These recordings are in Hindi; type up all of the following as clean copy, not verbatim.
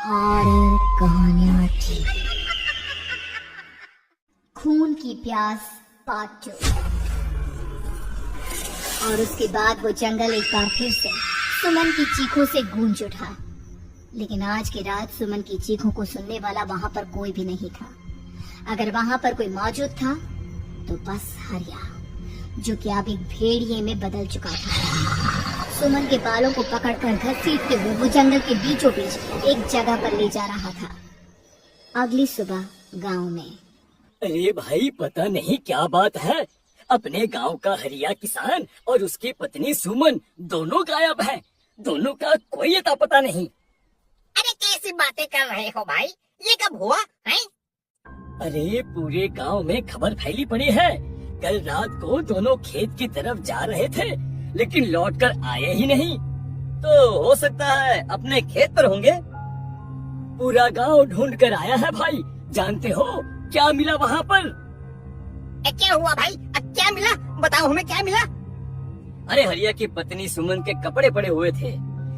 हॉरर कहानियां थी। खून की प्यास पार्ट 2। और उसके बाद वो जंगल एक बार फिर से सुमन की चीखों से गूंज उठा। लेकिन आज की रात सुमन की चीखों को सुनने वाला वहां पर कोई भी नहीं था। अगर वहां पर कोई मौजूद था तो बस हरिया, जो कि अब एक भेड़िए में बदल चुका था। सुमन के बालों को पकड़कर घसीटते हुए वो जंगल के बीचों बीच एक जगह पर ले जा रहा था। अगली सुबह गांव में। अरे भाई, पता नहीं क्या बात है, अपने गांव का हरिया किसान और उसकी पत्नी सुमन दोनों गायब हैं। दोनों का कोई अता पता नहीं। अरे कैसी बातें कर रहे हो भाई, ये कब हुआ है? अरे पूरे गांव में खबर फैली पड़ी है। कल रात को दोनों खेत की तरफ जा रहे थे, लेकिन लौट कर आए ही नहीं। तो हो सकता है अपने खेत पर होंगे। पूरा गांव ढूंढ कर आया है भाई। जानते हो क्या मिला वहाँ पर? क्या हुआ भाई? क्या मिला? बताओ हमें, क्या मिला? अरे हरिया की पत्नी सुमन के कपड़े पड़े हुए थे।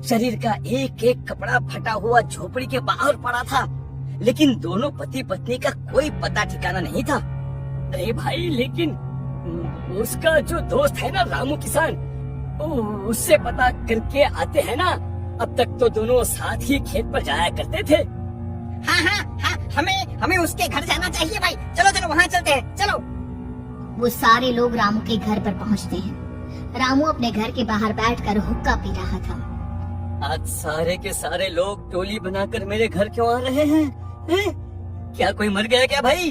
शरीर का एक एक कपड़ा फटा हुआ झोपड़ी के बाहर पड़ा था, लेकिन दोनों पति पत्नी का कोई पता ठिकाना नहीं था। अरे भाई, लेकिन उसका जो दोस्त है ना रामू किसान, उससे पता करके आते हैं ना। अब तक तो दोनों साथ ही खेत पर जाया करते थे। हाँ, हमें उसके घर जाना चाहिए भाई। चलो वहाँ चलते हैं, चलो। वो सारे लोग रामू के घर पर पहुँचते हैं। रामू अपने घर के बाहर बैठकर हुक्का पी रहा था। आज सारे के सारे लोग टोली बनाकर मेरे घर क्यों आ रहे हैं? क्या कोई मर गया क्या भाई?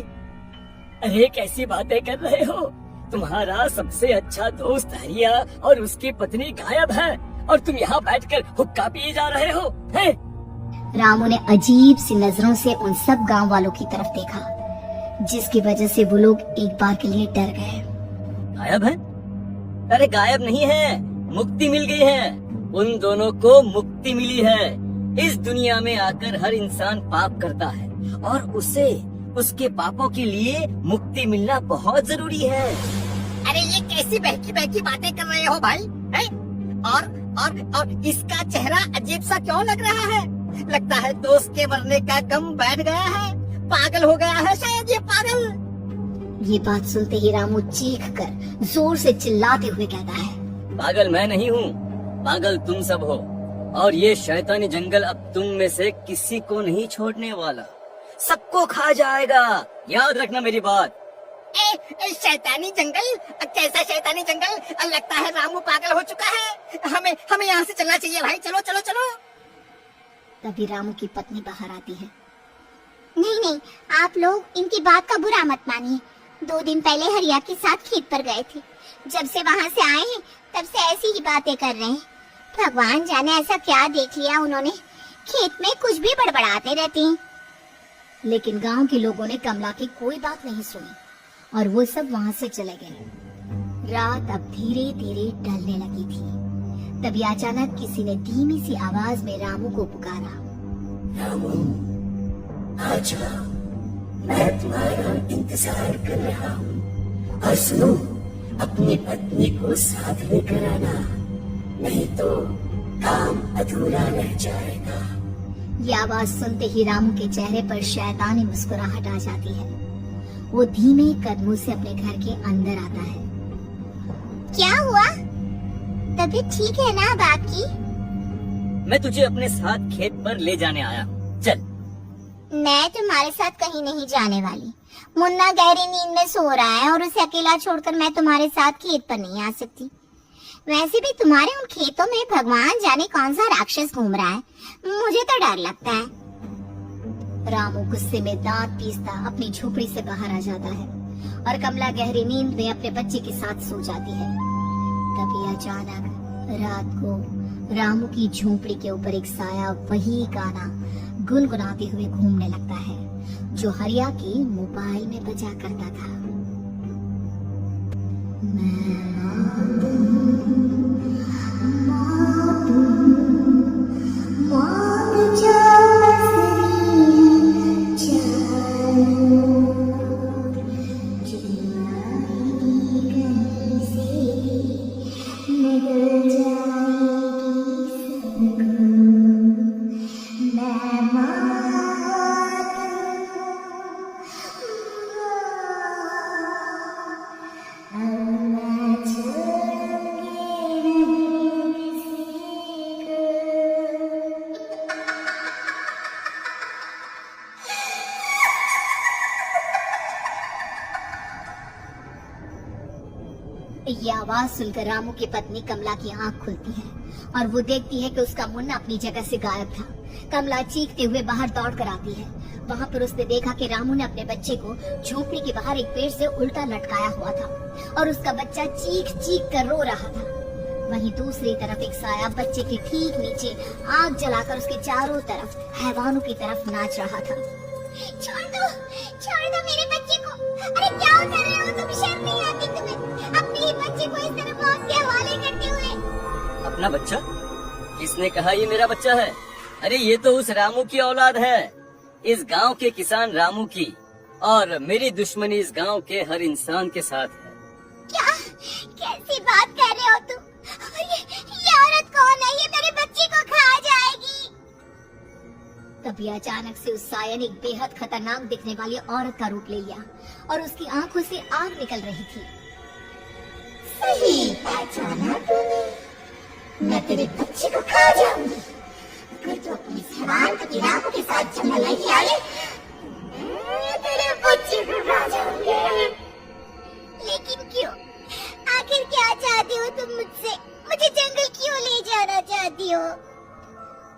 अरे कैसी बातें कर रहे हो? तुम्हारा सबसे अच्छा दोस्त हरिया और उसकी पत्नी गायब है, और तुम यहाँ बैठकर हुक्का पिए जा रहे हो? रामू ने अजीब सी नजरों से उन सब गांव वालों की तरफ देखा, जिसकी वजह से वो लोग एक बार के लिए डर गए। गायब है? अरे गायब नहीं है, मुक्ति मिल गई है। उन दोनों को मुक्ति मिली है। इस दुनिया में आकर हर इंसान पाप करता है, और उसे उसके पापों के लिए मुक्ति मिलना बहुत जरूरी है। अरे ये कैसी बहकी बहकी बातें कर रहे हो भाई? है? और इसका चेहरा अजीब सा क्यों लग रहा है? लगता है दोस्त के मरने का गम बैठ गया है। पागल हो गया है शायद ये पागल। ये बात सुनते ही रामू चीख कर जोर से चिल्लाते हुए कहता है, पागल मैं नहीं हूँ, पागल तुम सब हो। और ये शैतानी जंगल अब तुम में से किसी को नहीं छोड़ने वाला, सबको खा जाएगा। याद रखना मेरी बात। शैतानी जंगल? कैसा शैतानी जंगल? लगता है रामू पागल हो चुका है। हमें यहाँ से चलना चाहिए भाई। चलो। तभी रामू की पत्नी बाहर आती है। नहीं, आप लोग इनकी बात का बुरा मत मानिए। 2 दिन पहले हरिया के साथ खेत पर गए थे। जब से वहाँ से आए हैं तब से ऐसी ही बातें कर रहे हैं। भगवान जाने ऐसा क्या देख लिया उन्होंने, खेत में कुछ भी बड़बड़ाते रहते हैं। लेकिन गांव के लोगों ने कमला की कोई बात नहीं सुनी, और वो सब वहाँ से चले गए। रात अब धीरे धीरे ढलने लगी थी। तभी अचानक किसी ने धीमी सी आवाज में रामू को पुकारा। रामू, आजा, मैं तुम्हारा इंतजार कर रहा हूँ। और सुनो, अपनी पत्नी को साथ लेकर आना, नहीं तो काम अधूरा रह जाएगा। ये आवाज सुनते ही रामू के चेहरे पर शैतानी मुस्कुराहट आ जाती है। वो धीमे कदमों से अपने घर के अंदर आता है। क्या हुआ? तबीयत ठीक है ना अब आपकी? मैं तुझे अपने साथ खेत पर ले जाने आया। चल। मैं तुम्हारे साथ कहीं नहीं जाने वाली। मुन्ना गहरी नींद में सो रहा है, और उसे अकेला छोड़कर मैं तुम्हारे साथ खेत पर नहीं आ सकती। वैसे भी तुम्हारे उन खेतों में भगवान जाने कौन सा राक्षस घूम रहा है, मुझे तो डर लगता है। रामू गुस्से में दांत पीसता अपनी झोपड़ी से बाहर आ जाता है, और कमला गहरी नींद में अपने बच्चे के साथ सो जाती है। तभी अचानक रात को रामू की झोपड़ी के ऊपर एक साया वही गाना गुनगुनाते हुए घूमने लगता है, जो हरिया के मोबाइल में बजा करता था। मैं ये आवाज सुनकर रामू की पत्नी कमला की आंख खुलती है और वो देखती है कि उसका मुन्ना अपनी जगह से गायब था। कमला चीखते हुए बाहर दौड़ कर आती है। वहाँ पर उसने देखा कि रामू ने अपने बच्चे को झोपड़ी के बाहर एक पेड़ से उल्टा लटकाया हुआ था और उसका बच्चा चीख चीख कर रो रहा था। वहीं दूसरी तरफ एक साया बच्चे के ठीक नीचे आग जलाकर उसके चारों तरफ हैवानों की तरफ नाच रहा था। छोड़ दो मेरे बच्चे को। अरे क्या कर रहे हो तुम? शर्म नहीं आती तुम्हें अपने ही बच्चे को इस तरह मौत के हवाले करते हुए? अपना बच्चा? किसने कहा ये मेरा बच्चा है? अरे ये तो उस रामू की औलाद है, इस गांव के किसान रामू की, और मेरी दुश्मनी इस गांव के हर इंसान के साथ है। क्या? कैसी बात कर रहे हो तुम? ये औरत कौन है? ये मेरे बच्चे को खा जाएगी। तभी अचानक से उस साया ने एक बेहद खतरनाक दिखने वाली औरत का रूप ले लिया और उसकी आंखों से आग निकल रही थी। सही पहचाना तूने, मैं तेरे बच्चे को खा जाऊंगी। अगर तू अपनी सवाल की रामू के साथ जंगल नहीं आए, मैं तेरे बच्चे को खा जाऊंगी। लेकिन क्यों? आखिर क्या चाहती हो तुम मुझसे? मुझे जंगल क्यों ले जाना चाहती हो?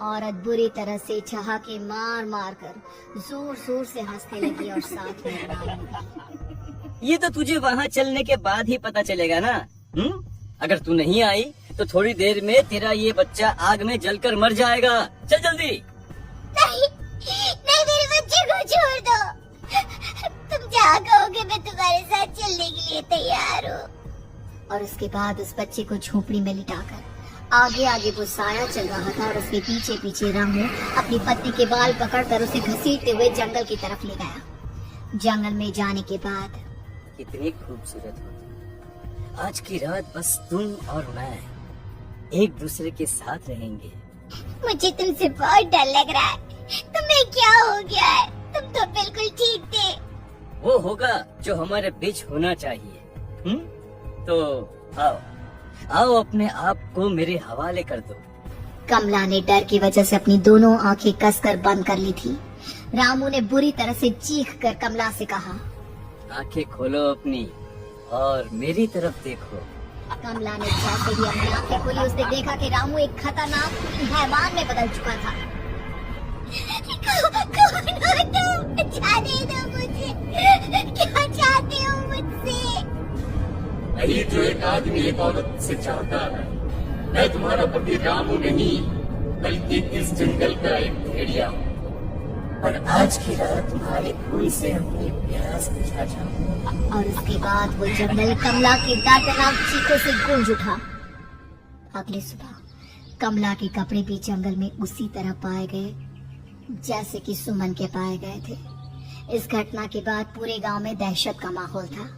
औरत बुरी तरह से ठहाके मार मार कर जोर जोर से हंसने लगी और साथ में रामू भी। ये तो तुझे वहाँ चलने के बाद ही पता चलेगा ना। अगर तू नहीं आई तो थोड़ी देर में तेरा ये बच्चा आग में जलकर मर जाएगा। चल जल्दी। नहीं, मेरे बच्चे को छोड़ दो। तुम जहाँ कहोगे मैं तुम्हारे साथ चलने के लिए तैयार हूँ। और उसके बाद उस बच्चे को झोपड़ी में लिटाकर आगे आगे वो साया चल रहा था और उसके पीछे पीछे रामू अपनी पत्नी के बाल पकड़कर उसे घसीटते हुए जंगल की तरफ ले गया। जंगल में जाने के बाद कितनी खूबसूरत हो। आज की रात बस तुम और मैं एक दूसरे के साथ रहेंगे। मुझे तुमसे बहुत डर लग रहा है। तुम्हें क्या हो गया है? तुम तो बिल्कुल ठीक थे। वो होगा जो हमारे बीच होना चाहिए। तो आओ अपने आप को मेरे हवाले कर दो। कमला ने डर की वजह से अपनी दोनों आंखें कसकर बंद कर ली थी। रामू ने बुरी तरह से चीख कर कमला से कहा, आंखें खोलो अपनी और मेरी तरफ देखो। कमला ने जैसे ही अपनी आंखें खोली उसने देखा कि रामू एक खतरनाक हैवान में बदल चुका था। कौन हो तुम? जाने दो मुझे। क्या चाहते हो मुझसे? यही जो एक आदमी एक औरत से चाहता है। मैं तुम्हारा पति रामू नहीं, बल्कि इस जंगल का एक भेड़िया हूँ, और आज की रात तुम्हारे फूल से अपनी प्यास बुझा जाऊँ। और उसके बाद वो जंगल कमला की दर्दनाक चीखों से गूंज उठा। अगली सुबह कमला के कपड़े भी जंगल में उसी तरह पाए गए जैसे कि सुमन के पाए गए थे। इस घटना के बाद पूरे गांव में दहशत का माहौल था।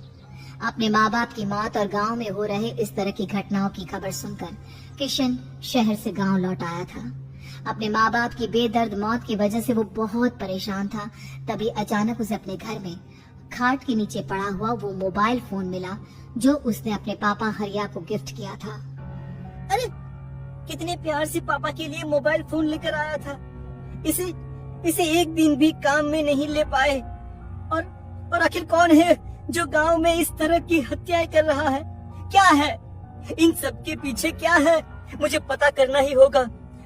अपने माँ बाप की मौत और गांव में हो रहे इस तरह की घटनाओं की खबर सुनकर किशन शहर से गांव लौट आया था। अपने माँ बाप की बेदर्द मौत की वजह से वो बहुत परेशान था। तभी अचानक उसे अपने घर में खाट के नीचे पड़ा हुआ वो मोबाइल फोन मिला जो उसने अपने पापा हरिया को गिफ्ट किया था। अरे कितने प्यार से पापा के लिए मोबाइल फोन लेकर आया था। इसे एक दिन भी काम में नहीं ले पाए। और आखिर कौन है जो गांव में इस तरह की हत्याएं कर रहा है? क्या है इन सब के पीछे? क्या है? मुझे पता करना ही होगा,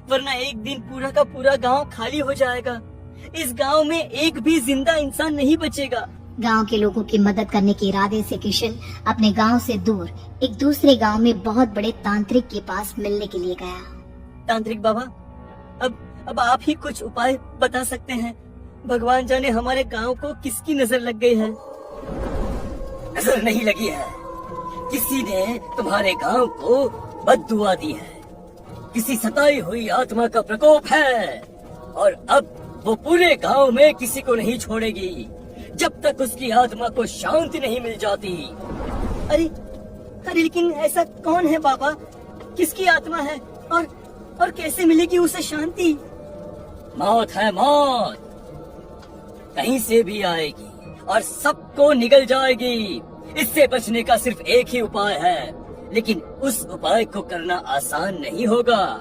वरना एक दिन पूरा का पूरा गांव खाली हो जाएगा। इस गांव में एक भी जिंदा इंसान नहीं बचेगा। गांव के लोगों की मदद करने के इरादे से किशन अपने गांव से दूर एक दूसरे गांव में बहुत बड़े तांत्रिक के पास मिलने के लिए गया। तांत्रिक बाबा, अब आप ही कुछ उपाय बता सकते हैं। भगवान जाने हमारे गांव को किसकी नजर लग गई है। नजर नहीं लगी है, किसी ने तुम्हारे गांव को बद्दुआ दी है। किसी सताई हुई आत्मा का प्रकोप है, और अब वो पूरे गांव में किसी को नहीं छोड़ेगी जब तक उसकी आत्मा को शांति नहीं मिल जाती। अरे लेकिन ऐसा कौन है बाबा? किसकी आत्मा है और कैसे मिलेगी उसे शांति? मौत है मौत, कहीं से भी आएगी और सबको निगल जाएगी। इससे बचने का सिर्फ एक ही उपाय है, लेकिन उस उपाय को करना आसान नहीं होगा।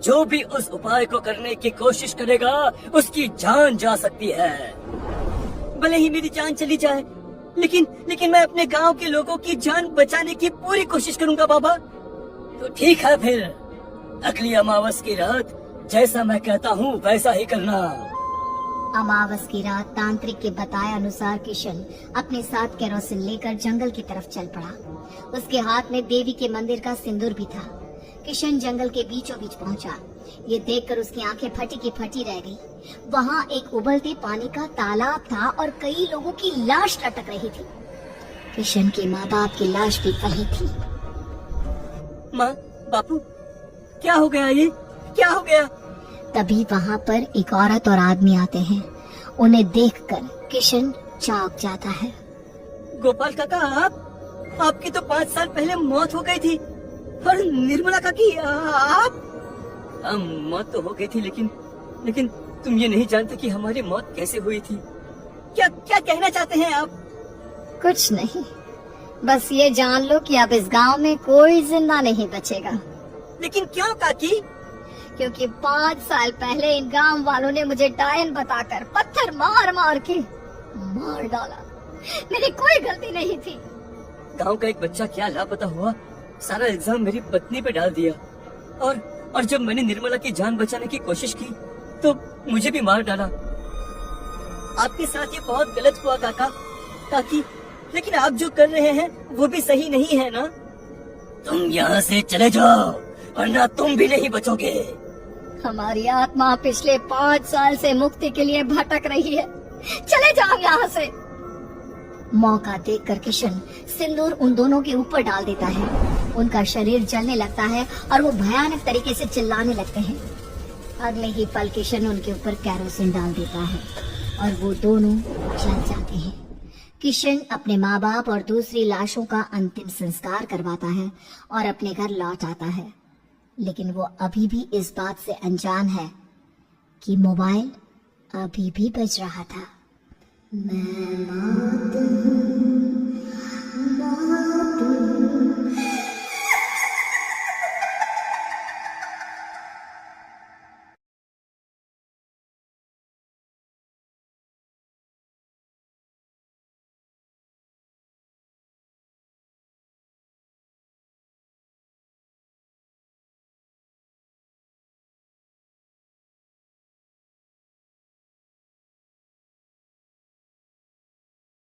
जो भी उस उपाय को करने की कोशिश करेगा उसकी जान जा सकती है। भले ही मेरी जान चली जाए, लेकिन मैं अपने गांव के लोगों की जान बचाने की पूरी कोशिश करूंगा बाबा। तो ठीक है फिर, अगली अमावस की रात जैसा मैं कहता हूँ वैसा ही करना। अमावस की रात तांत्रिक के बताए अनुसार किशन अपने साथ केरोसिन लेकर जंगल की तरफ चल पड़ा। उसके हाथ में देवी के मंदिर का सिंदूर भी था। किशन जंगल के बीचों बीच पहुंचा। ये देखकर उसकी आंखें फटी की फटी रह गई। वहाँ एक उबलते पानी का तालाब था और कई लोगों की लाश लटक रही थी। किशन के माँ बाप की लाश भी वहीं थी। माँ, बापू, क्या हो गया? ये क्या हो गया? तभी वहाँ पर एक औरत और आदमी आते हैं। उन्हें देखकर किशन चौंक जाता है। गोपाल काका, आपकी तो 5 साल पहले मौत हो गई थी। और निर्मला काकी, आप? मौत तो हो गई थी, लेकिन तुम ये नहीं जानते कि हमारी मौत कैसे हुई थी। क्या कहना चाहते हैं आप? कुछ नहीं, बस ये जान लो कि अब इस गांव में कोई जिंदा नहीं बचेगा। लेकिन क्यों काकी? क्योंकि 5 साल पहले इन गांव वालों ने मुझे डायन बताकर पत्थर मार मार के मार डाला। मेरी कोई गलती नहीं थी। गांव का एक बच्चा क्या लापता हुआ, सारा इल्जाम मेरी पत्नी पे डाल दिया। और जब मैंने निर्मला की जान बचाने की कोशिश की तो मुझे भी मार डाला। आपके साथ ये बहुत गलत हुआ काकी, लेकिन आप जो कर रहे हैं वो भी सही नहीं है ना। तुम यहाँ से चले जाओ वरना तुम भी नहीं बचोगे। हमारी आत्मा पिछले 5 साल से मुक्ति के लिए भटक रही है। चले जाओ यहाँ से। मौका देखकर किशन सिंदूर उन दोनों के ऊपर डाल देता है। उनका शरीर जलने लगता है और वो भयानक तरीके से चिल्लाने लगते हैं। अगले ही पल किशन उनके ऊपर केरोसिन डाल देता है और वो दोनों जल जाते हैं। किशन अपने माँ बाप और दूसरी लाशों का अंतिम संस्कार करवाता है और अपने घर लौट आता है। लेकिन वो अभी भी इस बात से अनजान है कि मोबाइल अभी भी बज रहा था। मैं मौत हूँ।